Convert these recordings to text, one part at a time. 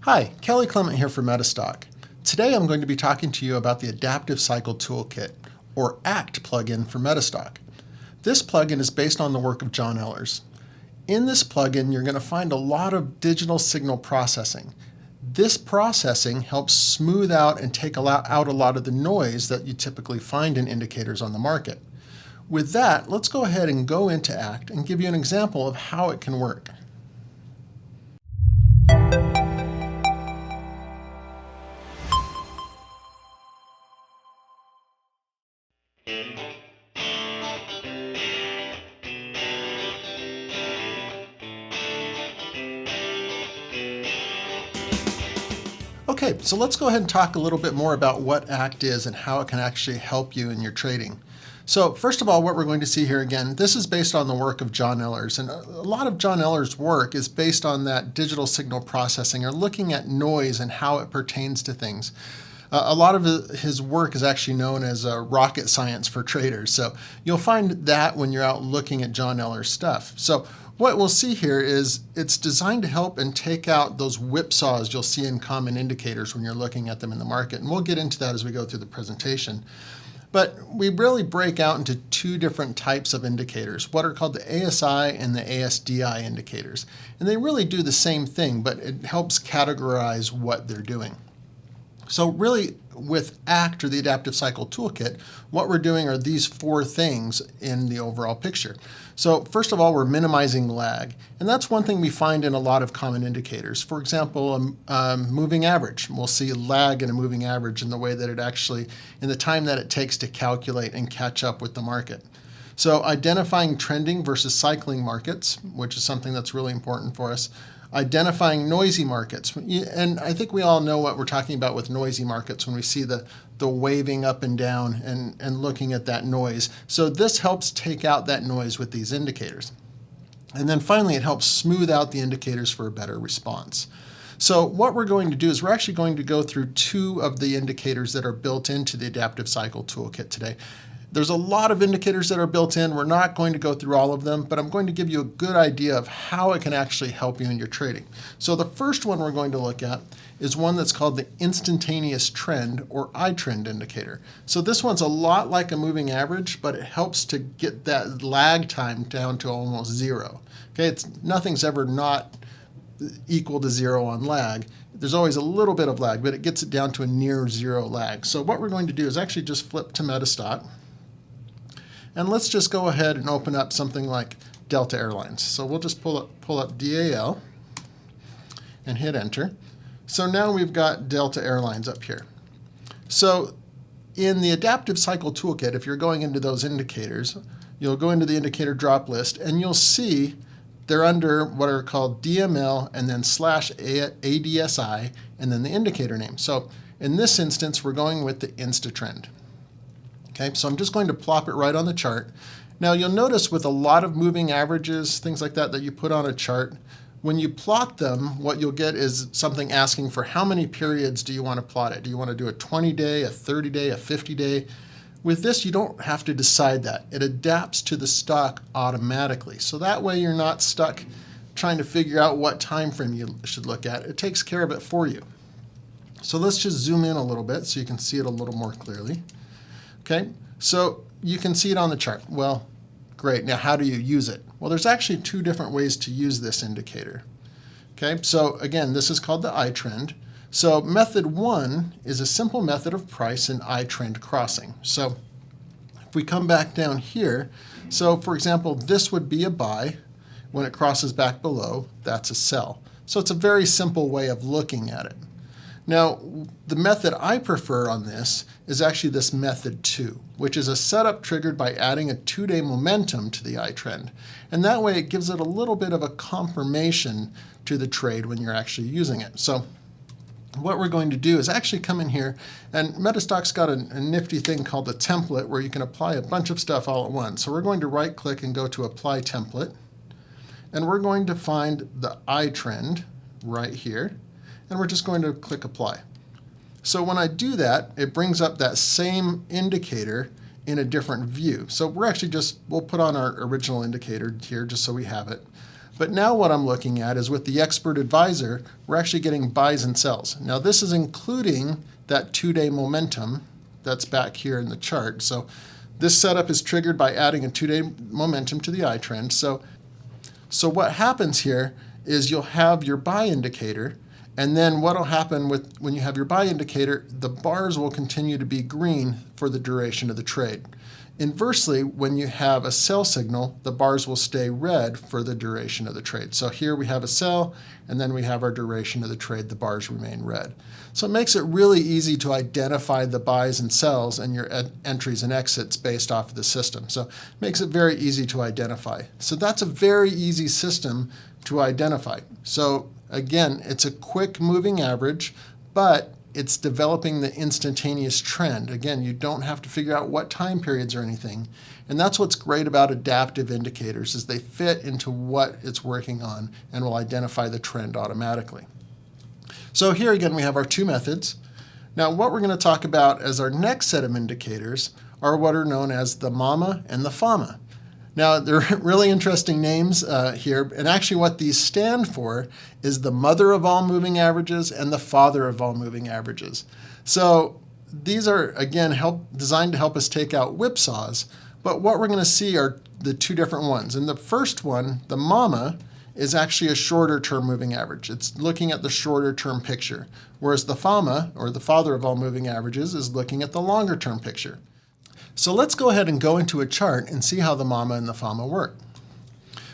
Hi, Kelly Clement here for MetaStock. Today I'm going to be talking to you about the Adaptive Cycle Toolkit, or ACT plugin for MetaStock. This plugin is based on the work of John Ehlers. In this plugin, you're going to find a lot of digital signal processing. This processing helps smooth out and take out a lot of the noise that you typically find in indicators on the market. With that, let's go ahead and go into ACT and give you an example of how it can work. Okay, so let's go ahead and talk a little bit more about what ACT is and how it can actually help you in your trading. So first of all, what we're going to see here again, this is based on the work of John Ehlers, and a lot of John Ehlers' work is based on that digital signal processing, or looking at noise and how it pertains to things. A lot of his work is actually known as rocket science for traders, so you'll find that when you're out looking at John Ehlers' stuff. So what we'll see here is it's designed to help and take out those whipsaws you'll see in common indicators when you're looking at them in the market, and we'll get into that as we go through the presentation. But we really break out into two different types of indicators, what are called the ASI and the ASDI indicators. And they really do the same thing, but it helps categorize what they're doing. So really, with ACT, or the Adaptive Cycle Toolkit, what we're doing are these four things in the overall picture. So first of all, we're minimizing lag. And that's one thing we find in a lot of common indicators. For example, moving average. We'll see lag in a moving average in the way that it actually, in the time that it takes to calculate and catch up with the market. So identifying trending versus cycling markets, which is something that's really important for us. Identifying noisy markets, and I think we all know what we're talking about with noisy markets when we see the waving up and down and looking at that noise. So this helps take out that noise with these indicators. And then finally, it helps smooth out the indicators for a better response. So what we're going to do is we're actually going to go through two of the indicators that are built into the Adaptive Cycle Toolkit today. There's a lot of indicators that are built in. We're not going to go through all of them, but I'm going to give you a good idea of how it can actually help you in your trading. So the first one we're going to look at is one that's called the Instantaneous Trend, or iTrend indicator. So this one's a lot like a moving average, but it helps to get that lag time down to almost zero. Okay, nothing's ever not equal to zero on lag. There's always a little bit of lag, but it gets it down to a near zero lag. So what we're going to do is actually just flip to MetaStock. And let's just go ahead and open up something like Delta Airlines. So we'll just pull up DAL and hit enter. So now we've got Delta Airlines up here. So in the Adaptive Cycle Toolkit, if you're going into those indicators, you'll go into the indicator drop list and you'll see they're under what are called DML and then /ADSI and then the indicator name. So in this instance, we're going with the InstaTrend. Okay, so I'm just going to plop it right on the chart. Now you'll notice with a lot of moving averages, things like that you put on a chart, when you plot them, what you'll get is something asking for how many periods do you want to plot it. Do you want to do a 20-day, a 30-day, a 50-day? With this, you don't have to decide that. It adapts to the stock automatically. So that way you're not stuck trying to figure out what time frame you should look at. It takes care of it for you. So let's just zoom in a little bit so you can see it a little more clearly. Okay, so you can see it on the chart. Well, great. Now, how do you use it? Well, there's actually two different ways to use this indicator. Okay, so again, this is called the iTrend. So method one is a simple method of price and iTrend crossing. So if we come back down here, so for example, this would be a buy. When it crosses back below, that's a sell. So it's a very simple way of looking at it. Now, the method I prefer on this is actually this method 2, which is a setup triggered by adding a 2-day momentum to the iTrend. And that way it gives it a little bit of a confirmation to the trade when you're actually using it. So what we're going to do is actually come in here, and MetaStock's got a nifty thing called the template where you can apply a bunch of stuff all at once. So we're going to right click and go to Apply Template. And we're going to find the iTrend right here. And we're just going to click Apply. So when I do that, it brings up that same indicator in a different view. So we're actually we'll put on our original indicator here just so we have it. But now what I'm looking at is with the expert advisor, we're actually getting buys and sells. Now this is including that 2-day momentum that's back here in the chart. So this setup is triggered by adding a 2-day momentum to the I trend. So what happens here is you'll have your buy indicator, and then what will happen when you have your buy indicator, the bars will continue to be green for the duration of the trade. Inversely, when you have a sell signal, the bars will stay red for the duration of the trade. So here we have a sell, and then we have our duration of the trade, the bars remain red. So it makes it really easy to identify the buys and sells and your entries and exits based off of the system. So it makes it very easy to identify. So that's a very easy system to identify. So again, it's a quick moving average, but it's developing the instantaneous trend. Again, you don't have to figure out what time periods or anything. And that's what's great about adaptive indicators, is they fit into what it's working on and will identify the trend automatically. So here again, we have our two methods. Now what we're going to talk about as our next set of indicators are what are known as the MAMA and the FAMA. Now, they're really interesting names here, and actually what these stand for is the mother of all moving averages and the father of all moving averages. So these are, again, designed to help us take out whipsaws, but what we're going to see are the two different ones. And the first one, the MAMA, is actually a shorter term moving average. It's looking at the shorter term picture, whereas the FAMA, or the father of all moving averages, is looking at the longer term picture. So let's go ahead and go into a chart and see how the MAMA and the FAMA work.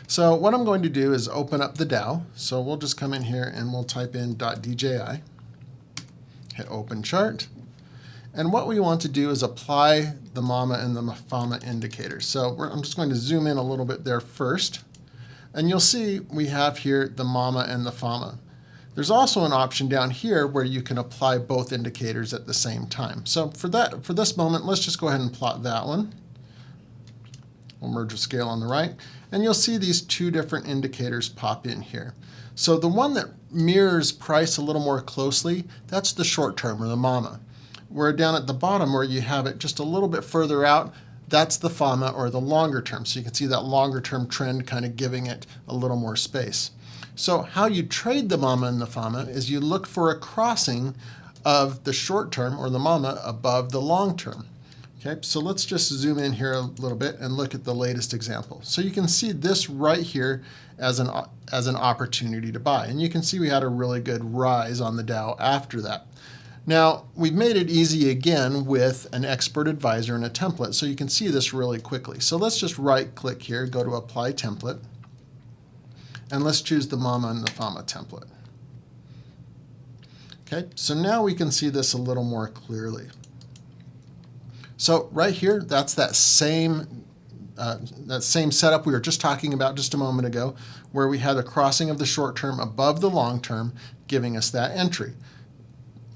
So what I'm going to do is open up the Dow. So we'll just come in here and we'll type in .dji, hit open chart. And what we want to do is apply the MAMA and the FAMA indicators. So I'm just going to zoom in a little bit there first. And you'll see we have here the MAMA and the FAMA. There's also an option down here where you can apply both indicators at the same time. So for this moment, let's just go ahead and plot that one. We'll merge with scale on the right, and you'll see these two different indicators pop in here. So the one that mirrors price a little more closely, that's the short term, or the MAMA. Where down at the bottom where you have it just a little bit further out, that's the FAMA, or the longer term. So you can see that longer term trend kind of giving it a little more space. So how you trade the MAMA and the FAMA is you look for a crossing of the short term, or the MAMA, above the long term. Okay, so let's just zoom in here a little bit and look at the latest example. So you can see this right here as an opportunity to buy. And you can see we had a really good rise on the Dow after that. Now, we've made it easy again with an expert advisor and a template, so you can see this really quickly. So let's just right click here, go to apply template. And let's choose the MAMA and the FAMA template. Okay, so now we can see this a little more clearly. So right here, that's that same setup we were just talking about just a moment ago, where we had a crossing of the short term above the long term, giving us that entry.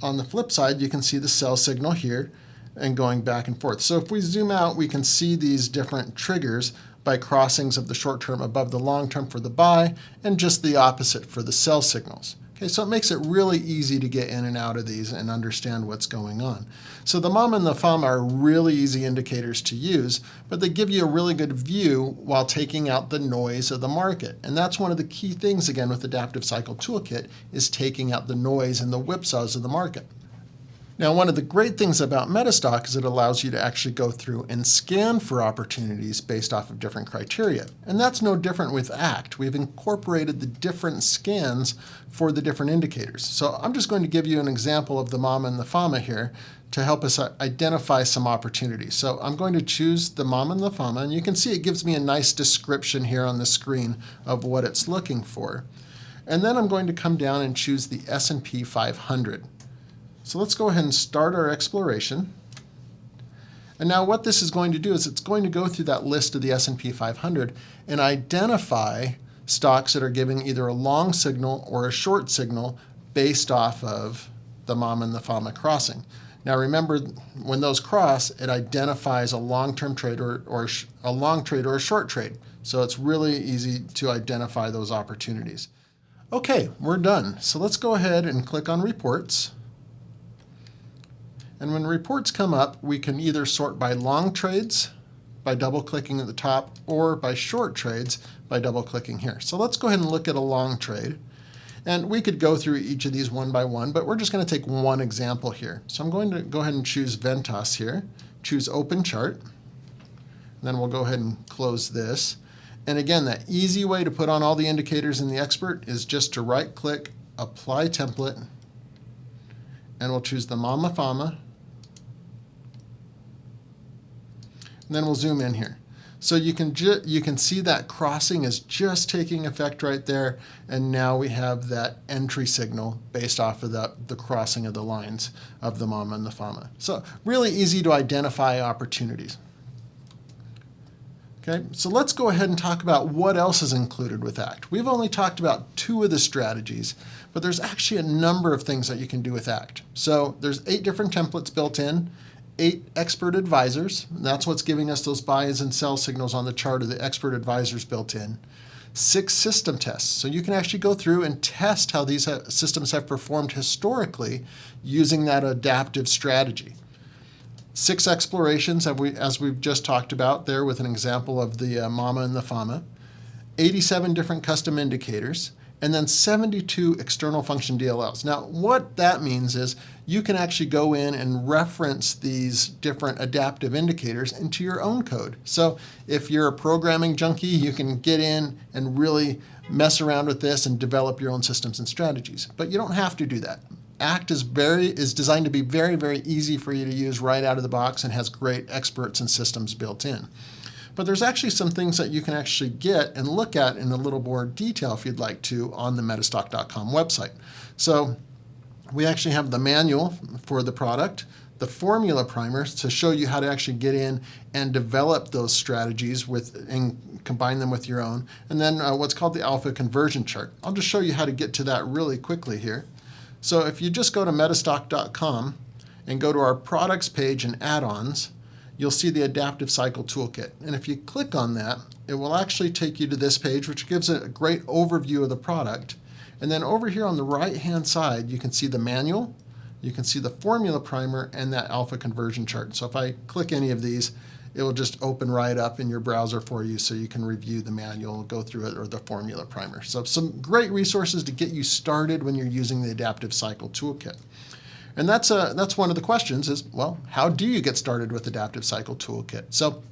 On the flip side, you can see the sell signal here and going back and forth. So if we zoom out, we can see these different triggers by crossings of the short term above the long term for the buy, and just the opposite for the sell signals. Okay, so it makes it really easy to get in and out of these and understand what's going on. So the MAMA and the FAMA are really easy indicators to use, but they give you a really good view while taking out the noise of the market. And that's one of the key things, again, with Adaptive Cycle Toolkit, is taking out the noise and the whipsaws of the market. Now, one of the great things about MetaStock is it allows you to actually go through and scan for opportunities based off of different criteria. And that's no different with ACT. We've incorporated the different scans for the different indicators. So I'm just going to give you an example of the MAMA and the FAMA here to help us identify some opportunities. So I'm going to choose the MAMA and the FAMA, and you can see it gives me a nice description here on the screen of what it's looking for. And then I'm going to come down and choose the S&P 500. So let's go ahead and start our exploration. And now what this is going to do is it's going to go through that list of the S&P 500 and identify stocks that are giving either a long signal or a short signal based off of the MAMA and the FAMA crossing. Now remember, when those cross, it identifies a long-term trade or a long trade or a short trade. So it's really easy to identify those opportunities. Okay, we're done. So let's go ahead and click on Reports. And when reports come up, we can either sort by long trades, by double-clicking at the top, or by short trades by double-clicking here. So let's go ahead and look at a long trade. And we could go through each of these one by one, but we're just going to take one example here. So I'm going to go ahead and choose Ventas here, choose Open Chart, and then we'll go ahead and close this. And again, that easy way to put on all the indicators in the expert is just to right-click, Apply Template, and we'll choose the Mama Fama, and then we'll zoom in here. So you can see that crossing is just taking effect right there, and now we have that entry signal based off of the crossing of the lines of the Mama and the Fama. So really easy to identify opportunities. Okay, so let's go ahead and talk about what else is included with ACT. We've only talked about 2 of the strategies, but there's actually a number of things that you can do with ACT. So there's 8 different templates built in, 8 expert advisors. That's what's giving us those buys and sell signals on the chart of the expert advisors built in. 6 system tests. So you can actually go through and test how these systems have performed historically using that adaptive strategy. 6 explorations, as we've just talked about there with an example of the Mama and the Fama. 87 different custom indicators, and then 72 external function DLLs. Now, what that means is you can actually go in and reference these different adaptive indicators into your own code. So if you're a programming junkie, you can get in and really mess around with this and develop your own systems and strategies. But you don't have to do that. ACT is designed to be very, very easy for you to use right out of the box and has great experts and systems built in. But there's actually some things that you can actually get and look at in a little more detail if you'd like to on the metastock.com website. So we actually have the manual for the product, the formula primer to show you how to actually get in and develop those strategies and combine them with your own, and then what's called the alpha conversion chart. I'll just show you how to get to that really quickly here. So if you just go to metastock.com and go to our products page and add-ons, you'll see the Adaptive Cycle Toolkit. And if you click on that, it will actually take you to this page, which gives a great overview of the product. And then over here on the right-hand side, you can see the manual, you can see the formula primer, and that alpha conversion chart. So if I click any of these, it will just open right up in your browser for you so you can review the manual, go through it, or the formula primer. So some great resources to get you started when you're using the Adaptive Cycle Toolkit. And that's one of the questions is, well, how do you get started with Adaptive Cycle Toolkit? So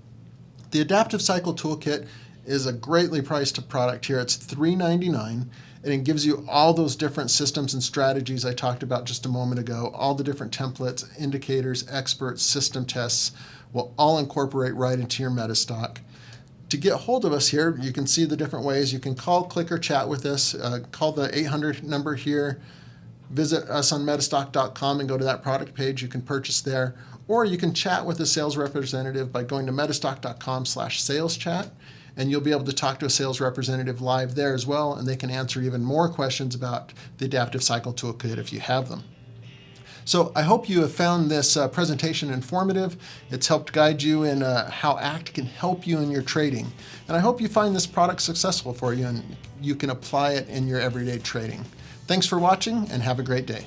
the Adaptive Cycle Toolkit is a greatly priced product here. It's $3.99, and it gives you all those different systems and strategies I talked about just a moment ago. All the different templates, indicators, experts, system tests will all incorporate right into your MetaStock. To get hold of us here, you can see the different ways. You can call, click, or chat with us. Call the 800 number here. Visit us on metastock.com and go to that product page. You can purchase there, or you can chat with a sales representative by going to metastock.com/sales chat, and you'll be able to talk to a sales representative live there as well, and they can answer even more questions about the Adaptive Cycle Toolkit if you have them. So I hope you have found this presentation informative. It's helped guide you in how ACT can help you in your trading. And I hope you find this product successful for you and you can apply it in your everyday trading. Thanks for watching and have a great day.